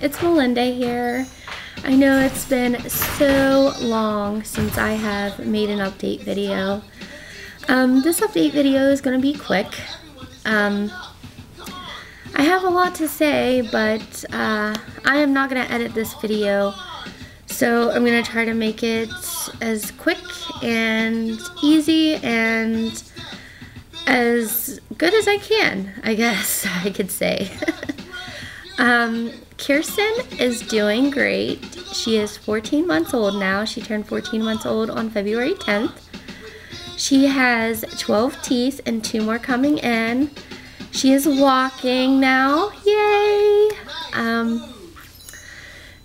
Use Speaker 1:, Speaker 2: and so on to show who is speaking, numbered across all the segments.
Speaker 1: it's Melinda here. I know it's been so long since I have made an update video. This update video is going to be quick. I have a lot to say, but I am not going to edit this video, so I'm going to try to make it as quick and easy and as good as I can, I guess I could say. Kirsten is doing great. She is 14 months old now. She turned 14 months old on February 10th. She has 12 teeth and 2 more coming in. She is walking now. Yay!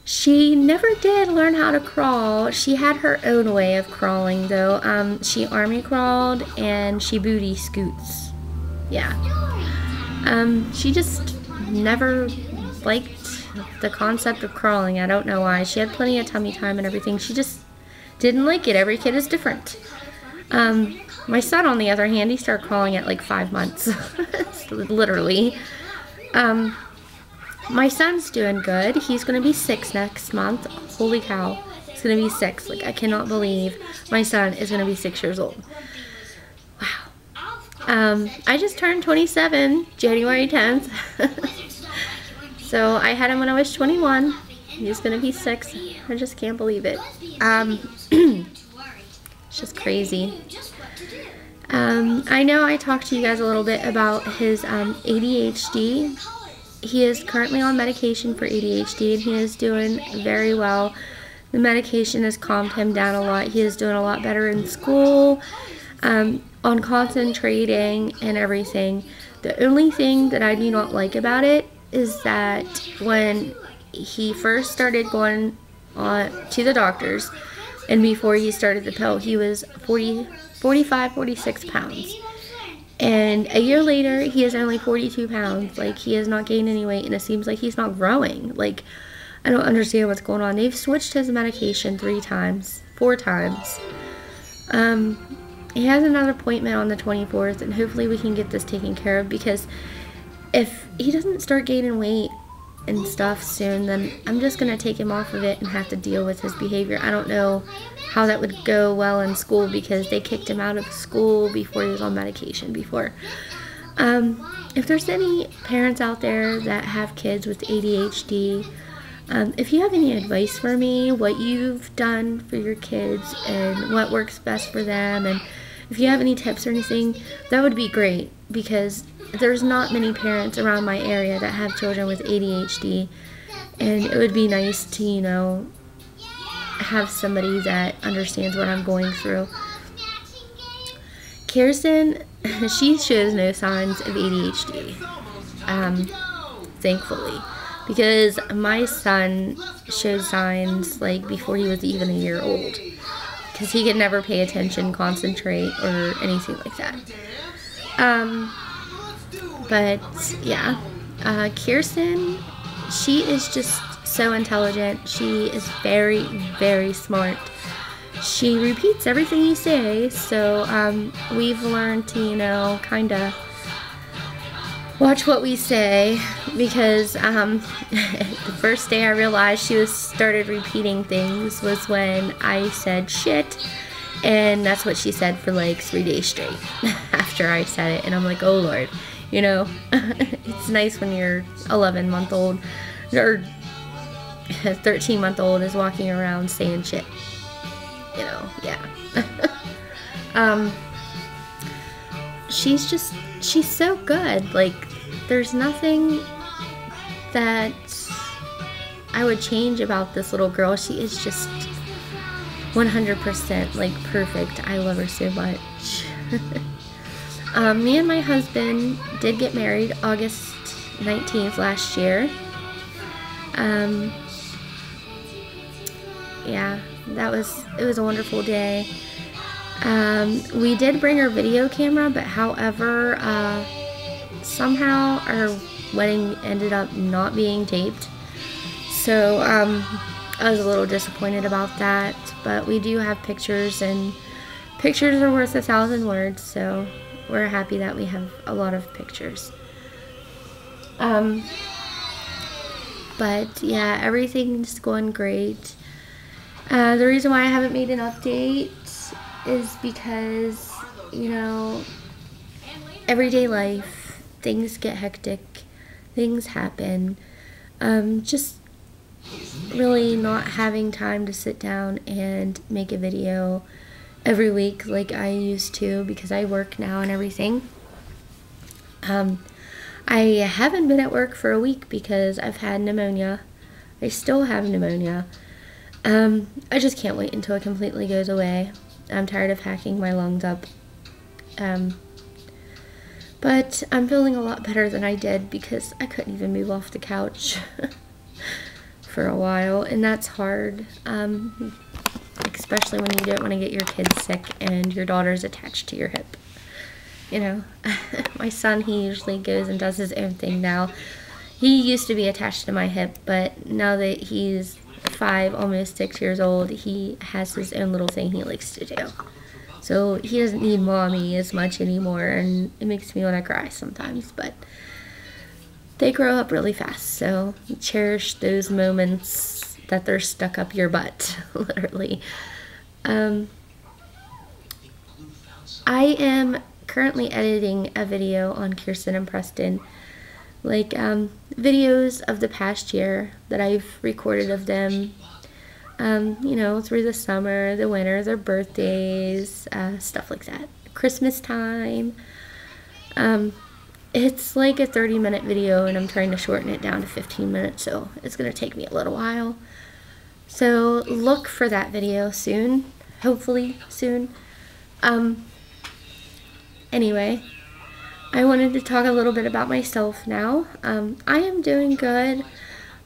Speaker 1: She never did learn how to crawl. She had her own way of crawling though. She army crawled and she booty scoots. Yeah. She just never liked the concept of crawling. I don't know why. She had plenty of tummy time and everything. She just didn't like it. Every kid is different. My son, on the other hand, he started crawling at like 5 months. Literally. My son's doing good. He's going to be 6 next month. Holy cow. He's going to be 6. Like, I cannot believe my son is going to be 6 years old. Wow. I just turned 27, January 10th. So I had him when I was 21. He's going to be 6. I just can't believe it. It's just crazy. I know I talked to you guys a little bit about his ADHD. He is currently on medication for ADHD and he is doing very well. The medication has calmed him down a lot. He is doing a lot better in school, on concentrating and everything. The only thing that I do not like about it is that when he first started going to the doctors and before he started the pill, he was 45, 46 pounds. And a year later, he is only 42 pounds. Like, he has not gained any weight, and it seems like he's not growing. Like, I don't understand what's going on. They've switched his medication 4 times. He has another appointment on the 24th, and hopefully we can get this taken care of, because if he doesn't start gaining weight and stuff soon, then I'm just going to take him off of it and have to deal with his behavior. I don't know how that would go well in school, because they kicked him out of school before he was on medication before. If there's any parents out there that have kids with ADHD, if you have any advice for me, what you've done for your kids and what works best for them, and if you have any tips or anything, that would be great, because there's not many parents around my area that have children with ADHD, and it would be nice to, you know, have somebody that understands what I'm going through. Kirsten, she shows no signs of ADHD, thankfully, because my son showed signs like before he was even a year old, because he could never pay attention, concentrate, or anything like that. But yeah, Kirsten, she is just so intelligent. She is very, very smart. She repeats everything you say, so we've learned to, you know, kind of watch what we say, because the first day I realized she started repeating things was when I said shit, and that's what she said for like 3 days straight after I said it, and I'm like, oh Lord, you know, it's nice when your 11-month-old or 13-month-old is walking around saying shit, you know. Yeah. She's so good. Like, there's nothing that I would change about this little girl. She is just 100% like perfect. I love her so much. Me and my husband did get married August 19th last year. Yeah, it was a wonderful day. We did bring our video camera, but however, somehow our wedding ended up not being taped. So, I was a little disappointed about that, but we do have pictures, and pictures are worth 1,000 words, so we're happy that we have a lot of pictures. But yeah, everything's going great. The reason why I haven't made an update is because, you know, everyday life, things get hectic, things happen. Just really not having time to sit down and make a video every week like I used to because I work now and everything. I haven't been at work for a week because I've had pneumonia. I still have pneumonia. I just can't wait until it completely goes away. I'm tired of hacking my lungs up. But I'm feeling a lot better than I did because I couldn't even move off the couch for a while, and that's hard, especially when you don't want to get your kids sick and your daughter's attached to your hip. You know, my son, he usually goes and does his own thing now. He used to be attached to my hip, but now that he's 5, almost 6 years old, he has his own little thing he likes to do. So he doesn't need mommy as much anymore, and it makes me want to cry sometimes, but they grow up really fast, so cherish those moments that they're stuck up your butt, literally. I am currently editing a video on Kirsten and Preston, like videos of the past year that I've recorded of them, you know, through the summer, the winter, their birthdays, stuff like that, Christmas time. It's like a 30-minute video, and I'm trying to shorten it down to 15 minutes, so it's going to take me a little while. So look for that video soon, hopefully soon. Anyway, I wanted to talk a little bit about myself now. I am doing good.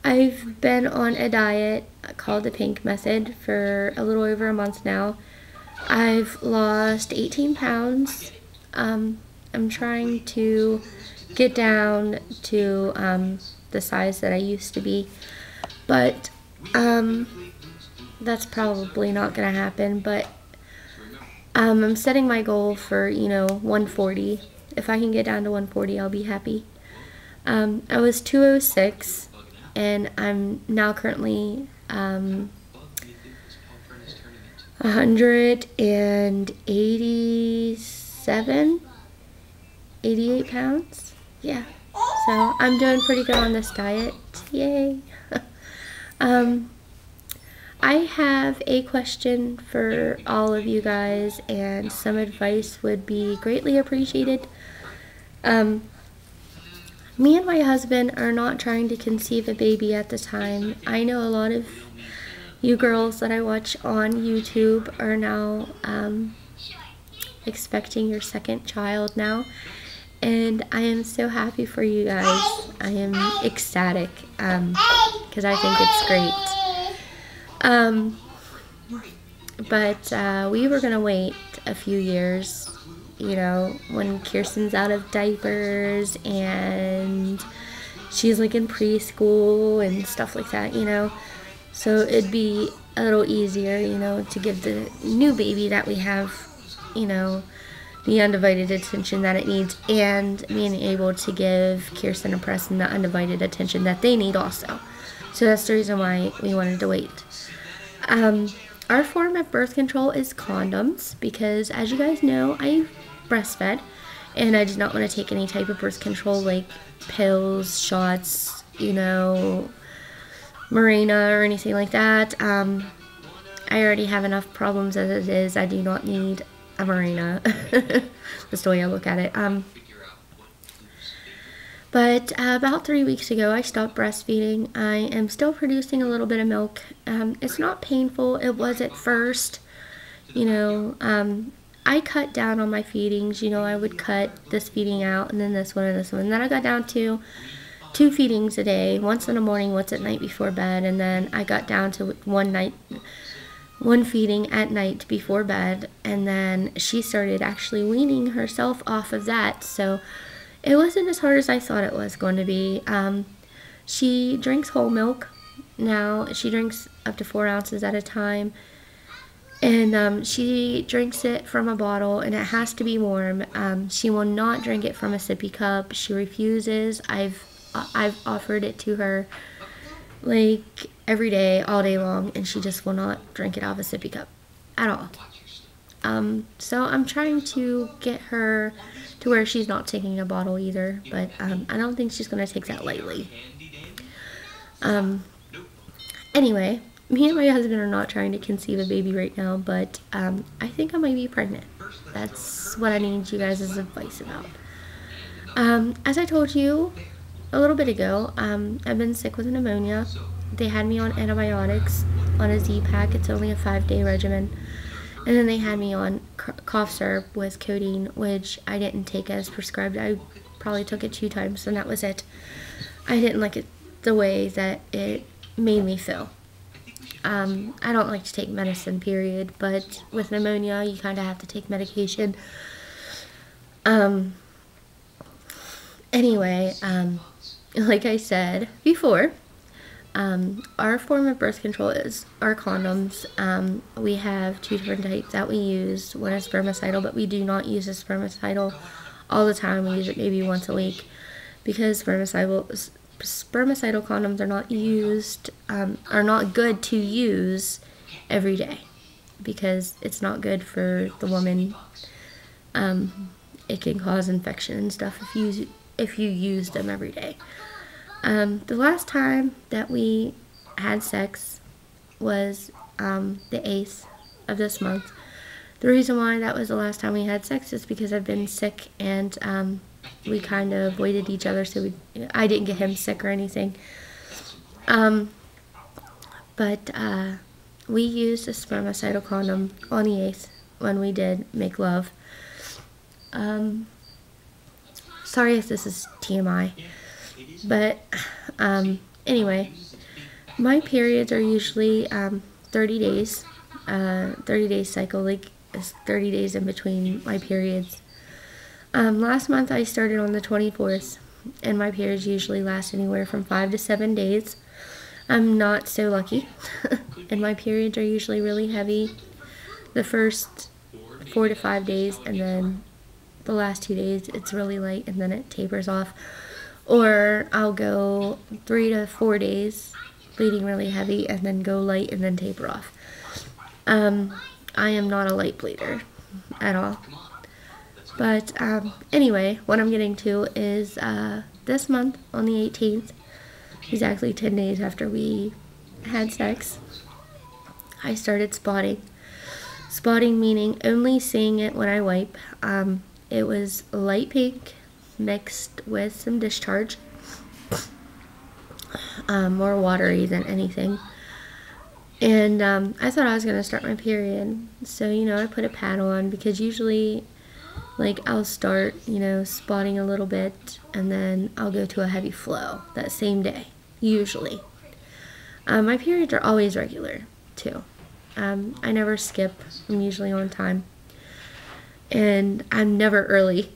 Speaker 1: I've been on a diet called the Pink Method for a little over a month now. I've lost 18 pounds. I'm trying to get down to the size that I used to be, but that's probably not going to happen, but I'm setting my goal for, you know, 140. If I can get down to 140, I'll be happy. I was 206, and I'm now currently 187, 88 pounds. Yeah, so I'm doing pretty good on this diet. Yay. I have a question for all of you guys, and some advice would be greatly appreciated. Me and my husband are not trying to conceive a baby at the time. I know a lot of you girls that I watch on YouTube are now expecting your second child now, and I am so happy for you guys. I am ecstatic because I think it's great. But we were gonna wait a few years, you know, when Kirsten's out of diapers and she's like in preschool and stuff like that, you know, so it'd be a little easier, you know, to give the new baby that we have, you know, the undivided attention that it needs, and being able to give Kirsten and Preston the undivided attention that they need also. So that's the reason why we wanted to wait. Our form of birth control is condoms, because as you guys know, I breastfed, and I did not want to take any type of birth control like pills, shots, you know, Mirena or anything like that. I already have enough problems as it is. I do not need a Mirena. That's the way I look at it. But about 3 weeks ago, I stopped breastfeeding. I am still producing a little bit of milk. It's not painful. It was at first. You know, I cut down on my feedings. You know, I would cut this feeding out, and then this one and this one. And then I got down to 2 feedings a day, once in the morning, once at night before bed. And then I got down to one feeding at night before bed. And then she started actually weaning herself off of that. So it wasn't as hard as I thought it was going to be. She drinks whole milk now. She drinks up to 4 ounces at a time. And she drinks it from a bottle, and it has to be warm. She will not drink it from a sippy cup. She refuses. I've offered it to her like every day, all day long, and she just will not drink it out of a sippy cup at all. So I'm trying to get her to where she's not taking a bottle either, but I don't think she's going to take that lightly. Anyway, me and my husband are not trying to conceive a baby right now, but I think I might be pregnant. That's what I need you guys' advice about. As I told you a little bit ago, I've been sick with pneumonia. They had me on antibiotics on a Z-Pack. It's only a 5-day regimen. And then they had me on cough syrup with codeine, which I didn't take as prescribed. I probably took it 2 times, and that was it. I didn't like it the way that it made me feel. I don't like to take medicine, period, but with pneumonia, you kind of have to take medication. Anyway, like I said before, our form of birth control is our condoms. We have 2 different types that we use. One is spermicidal, but we do not use a spermicidal all the time. We use it maybe once a week because spermicidal condoms are not used, are not good to use every day because it's not good for the woman. It can cause infection and stuff if you use them every day. The last time that we had sex was the 8th of this month. The reason why that was the last time we had sex is because I've been sick, and we kind of avoided each other, so I didn't get him sick or anything. But we used a spermicidal condom on the 8th when we did make love. Sorry if this is TMI. But anyway, my periods are usually 30 days. 30-day cycle, like 30 days in between my periods. Last month I started on the 24th, and my periods usually last anywhere from 5 to 7 days. I'm not so lucky, and my periods are usually really heavy the first 4 to 5 days, and then the last 2 days it's really light, and then it tapers off. Or I'll go 3 to 4 days bleeding really heavy, and then go light, and then taper off. I am not a light bleeder at all. But anyway, what I'm getting to is this month on the 18th, exactly 10 days after we had sex, I started spotting. Spotting meaning only seeing it when I wipe. It was light pink mixed with some discharge, more watery than anything. And I thought I was going to start my period, so I put a pad on, because usually I'll start spotting a little bit, and then I'll go to a heavy flow that same day, usually. My periods are always regular too. I never skip. I'm usually on time, and I'm never early.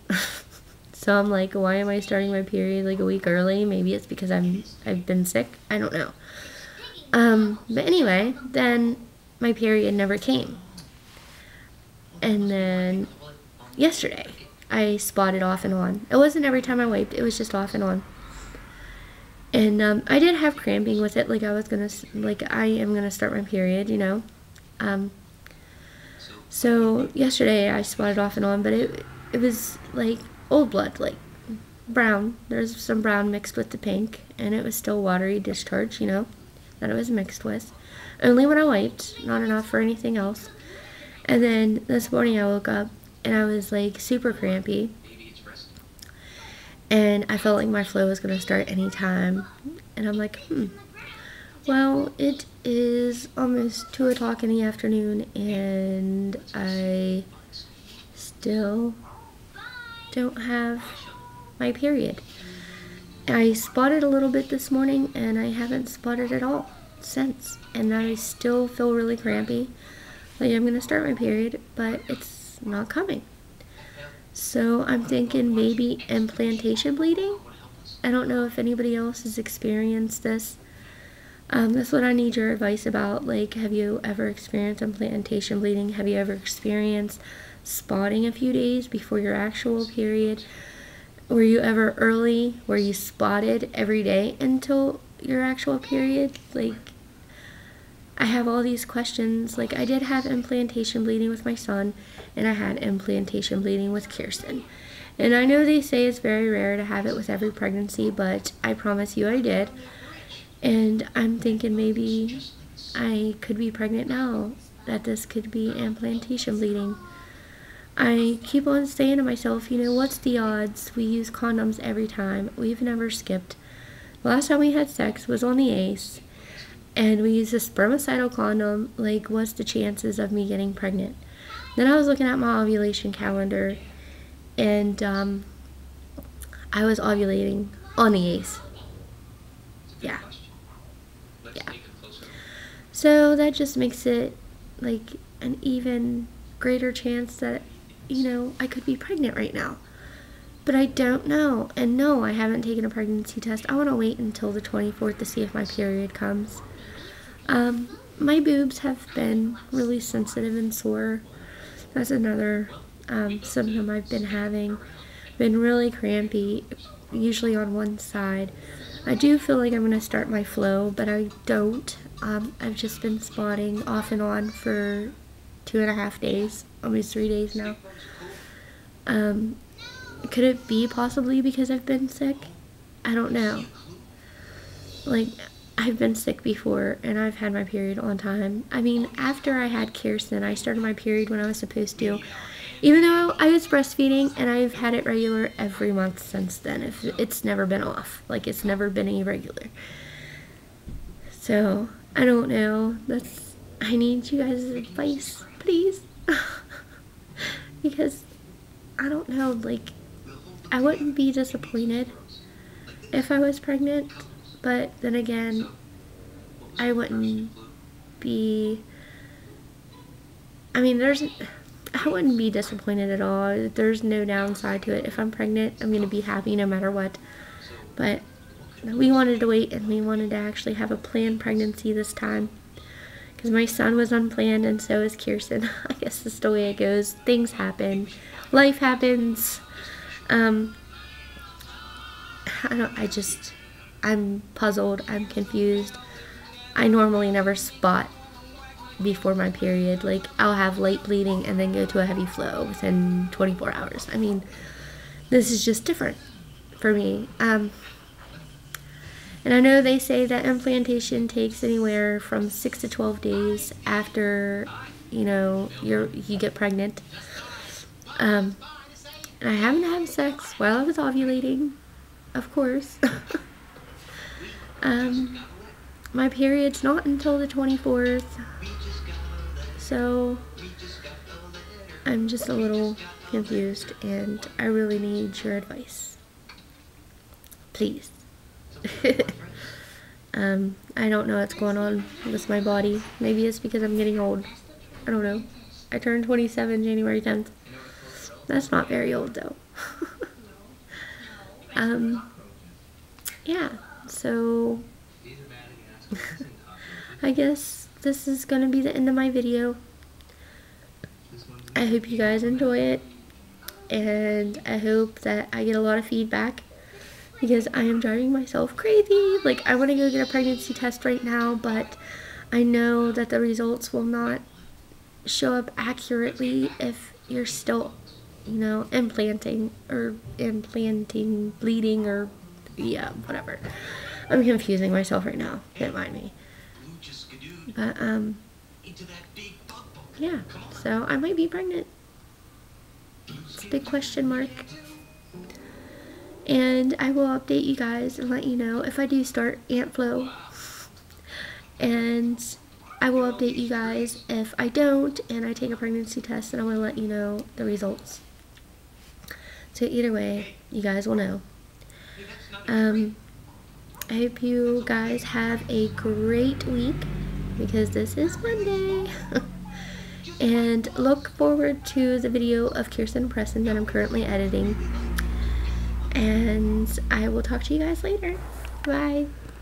Speaker 1: So I'm like, why am I starting my period a week early? Maybe it's because I've been sick. I don't know. But anyway, then my period never came. And then yesterday, I spotted off and on. It wasn't every time I wiped, it was just off and on. And I did have cramping with it, I am gonna start my period, So yesterday I spotted off and on, but it was old blood, brown. There's some brown mixed with the pink, and it was still watery discharge, that it was mixed with. Only when I wiped, not enough for anything else. And then this morning I woke up and I was super crampy, and I felt like my flow was going to start anytime. And I'm like, well, it is almost 2 o'clock in the afternoon, and I still don't have my period. I spotted a little bit this morning, and I haven't spotted at all since, and I still feel really crampy. I'm gonna start my period, but it's not coming. So I'm thinking maybe implantation bleeding. I don't know if anybody else has experienced this. That's what I need your advice about. Have you ever experienced implantation bleeding? Have you ever experienced spotting a few days before your actual period? Were you ever early where you spotted every day until your actual period? Like, I have all these questions. Like, I did have implantation bleeding with my son, and I had implantation bleeding with Kirsten. And I know they say it's very rare to have it with every pregnancy, but I promise you I did. And I'm thinking maybe I could be pregnant now, that this could be implantation bleeding. I keep on saying to myself, you know, what's the odds? We use condoms every time. We've never skipped. The last time we had sex was on the ACE, and we used a spermicidal condom. Like, what's the chances of me getting pregnant? Then I was looking at my ovulation calendar, and I was ovulating on the ACE. Yeah. So that just makes it like an even greater chance that, you know, I could be pregnant right now. But I don't know. And no, I haven't taken a pregnancy test. I want to wait until the 24th to see if my period comes. My boobs have been really sensitive and sore. That's another symptom I've been having. Been really crampy, usually on one side. I do feel like I'm going to start my flow, but I don't. I've just been spotting off and on for 2.5 days, almost 3 days now. Could it be possibly because I've been sick? I don't know. Like, I've been sick before, and I've had my period on time. I mean, after I had Kirsten, I started my period when I was supposed to. Even though I was breastfeeding, and I've had it regular every month since then. It's never been off. Like, it's never been irregular. So, I don't know. I need you guys' advice, please. Because, I don't know, like, I wouldn't be disappointed if I was pregnant, but then again, I wouldn't be, I mean, I wouldn't be disappointed at all. There's no downside to it. If I'm pregnant, I'm going to be happy no matter what. But we wanted to wait, and we wanted to actually have a planned pregnancy this time. Because my son was unplanned, and so is Kirsten. I guess that's the way it goes. Things happen. Life happens. I'm puzzled. I'm confused. I normally never spot before my period. Like, I'll have light bleeding and then go to a heavy flow within 24 hours. I mean, this is just different for me. And I know they say that implantation takes anywhere from 6 to 12 days after, you know, you get pregnant. And I haven't had sex while I was ovulating, of course. My period's not until the 24th, so I'm just a little confused, and I really need your advice. Please. I don't know what's going on with my body. Maybe it's because I'm getting old. I don't know. I turned 27 January 10th. That's not very old, though. Yeah, so I guess this is going to be the end of my video. I hope you guys enjoy it, and I hope that I get a lot of feedback, because I am driving myself crazy. Like, I want to go get a pregnancy test right now, but I know that the results will not show up accurately if you're still, you know, implanting bleeding, or yeah, whatever. I'm confusing myself right now. Don't mind me. But yeah, so I might be pregnant. It's a big question mark. And I will update you guys and let you know if I do start ant flow. And I will update you guys if I don't and I take a pregnancy test, and I will let you know the results. So either way, you guys will know. I hope you guys have a great week, because this is Monday. And look forward to the video of Kirsten and Preston that I'm currently editing. And I will talk to you guys later. Bye.